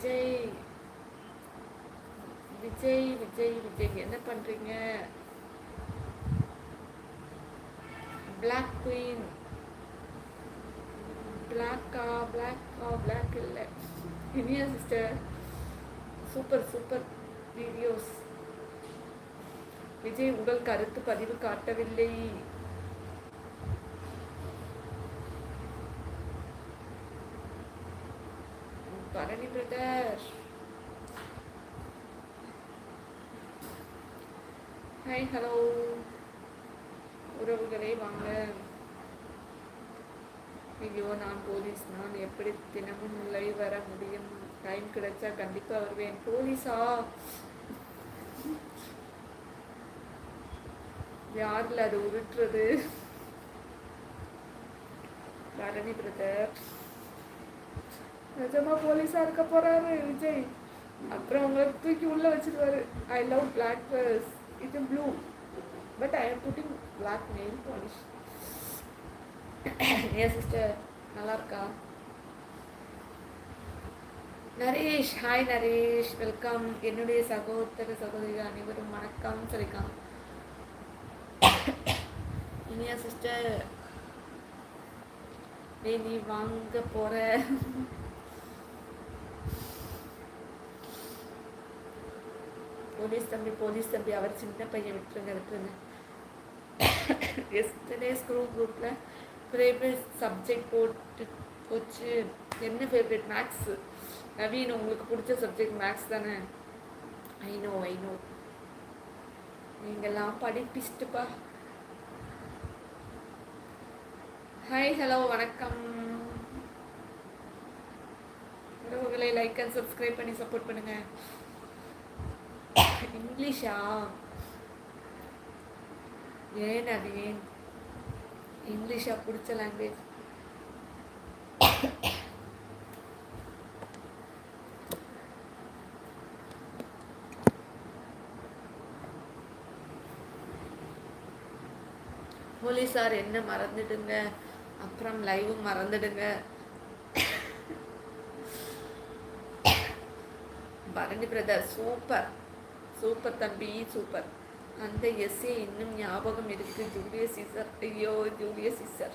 விஜய் விஜய் விஜய் விஜய் என்ன பண்றீங்க? Black queen black இல்லை. Iniya sister super super videos. Vijay உங்கள் கருத்து பதிவு காட்டவில்லை. பரணி பிரதர் ஹாய் ஹலோ உறவுகளே வாங்க. ஐயோ நான் போலீஸ், நான் எப்படி தினமும் லைவ் வர முடியும்? டைம் கிடைச்சா கண்டிப்பா வருவேன். போலீஸா? யாருல அது உருட்டுறது? பரணி பிரதர் நிஜமா போலீஸா இருக்க போறாரு விஜய். அப்புறம் உங்களுக்கு தூக்கி உள்ள வச்சிருவாரு. ஐ லவ் பிளாக் பர்ஸ், இது blue but I am putting black nail polish. ஏன் சிஸ்டர் நல்லா இருக்கா? Naresh hi Naresh welcome. என்னுடைய சகோதர சகோதரிகள் அனைவரும் வணக்கம் சொல்லிக்காங்க. இனியா சிஸ்டர் நீ வாங்க போற? போலீஸ் தம்பி அவர் சின்ன பையன், விட்டுருங்க. எஸ்டர்டேஸ் குரூப்பில் ஃபேவரட் சப்ஜெக்ட் போச்சு. என்ன ஃபேவரட்? மேக்ஸ். நவீன் உங்களுக்கு பிடிச்ச சப்ஜெக்ட் மேக்ஸ் தானே? ஐ நோ நீங்கள்லாம் படிப்பிஸ்ட்டுப்பா. ஹாய் ஹலோ வணக்கம். உறவுகளை லைக் அண்ட் சப்ஸ்கிரைப் பண்ணி சப்போர்ட் பண்ணுங்க. இங்கிலீஷா? ஏன் நவீன் இங்கிலீஷா பிடிச்ச லாங்குவேஜ்? போலீஸார் என்ன மறந்துடுங்க, அப்புறம் லைவும் மறந்துடுங்க. பரணி பிரதர் சூப்பர் சூப்பர் தம்பி சூப்பர். அந்த எஸ்ஏ இன்னும் ஞாபகம் இருக்கு. Julius Caesar. ஐயோ ஜூலியஸ் சீசர்.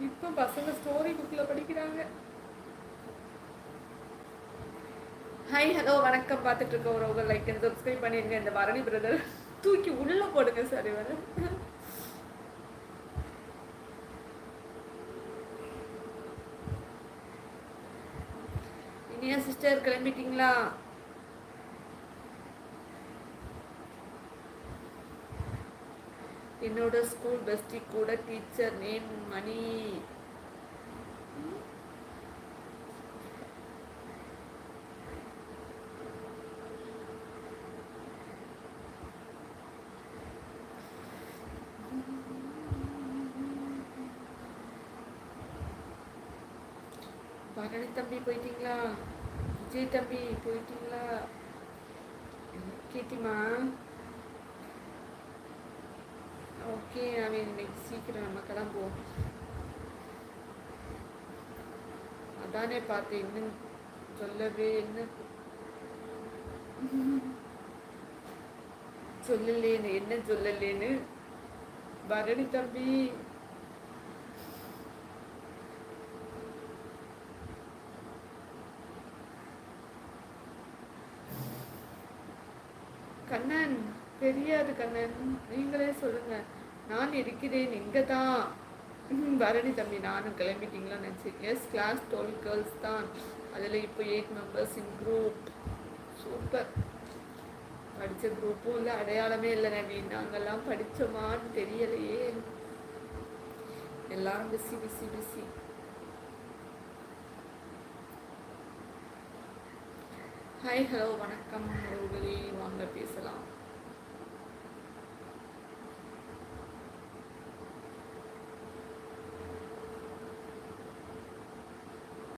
இப்போ பசங்க ஸ்டோரி புக்ல படிக்கிறாங்க. ஹாய் ஹலோ வணக்கம். பார்த்துட்டு இருக்க உறவுகள் லைக் அண்ட் சப்ஸ்கிரைப் பண்ணிருங்க. இந்த பரணி பிரதர் தூக்கி உள்ள போடுங்க. சரி வர இனியா சிஸ்டர் கிளம்பிட்டீங்களா? என்னோட ஸ்கூல் பெஸ்டி கூட டீச்சர் நேம் மணி. பரணி தம்பி போயிட்டீங்களா? விஜய் தம்பி போயிட்டீங்களா? கேட்டிமா? ஓகே அவன் இன்னைக்கு சீக்கிரம் நம்ம கிளம்புவோம். அதானே பார்த்தேன். இன்னும் சொல்லவே என்ன சொல்லலேன்னு பரணி தம்பி. கண்ணன் தெரியாது கண்ணன், நீங்களே சொல்லுங்க. நான் இருக்கிறேன் இங்கே தான். பரணி தம்பி நானும் கிளம்பிட்டீங்களா நினச்சி. எஸ் கிளாஸ் 12 கேர்ள்ஸ் தான். அதில் இப்போ 8 மெம்பர்ஸ் இன் குரூப். சூப்பர். படித்த குரூப்பும் இல்லை, அடையாளமே இல்லை நவீன். நாங்கள்லாம் படித்தோமான்னு தெரியலையே. எல்லாரும் பிஸி. ஹாய் ஹலோ வணக்கம் உறவுகளே, வாங்க பேசலாம்.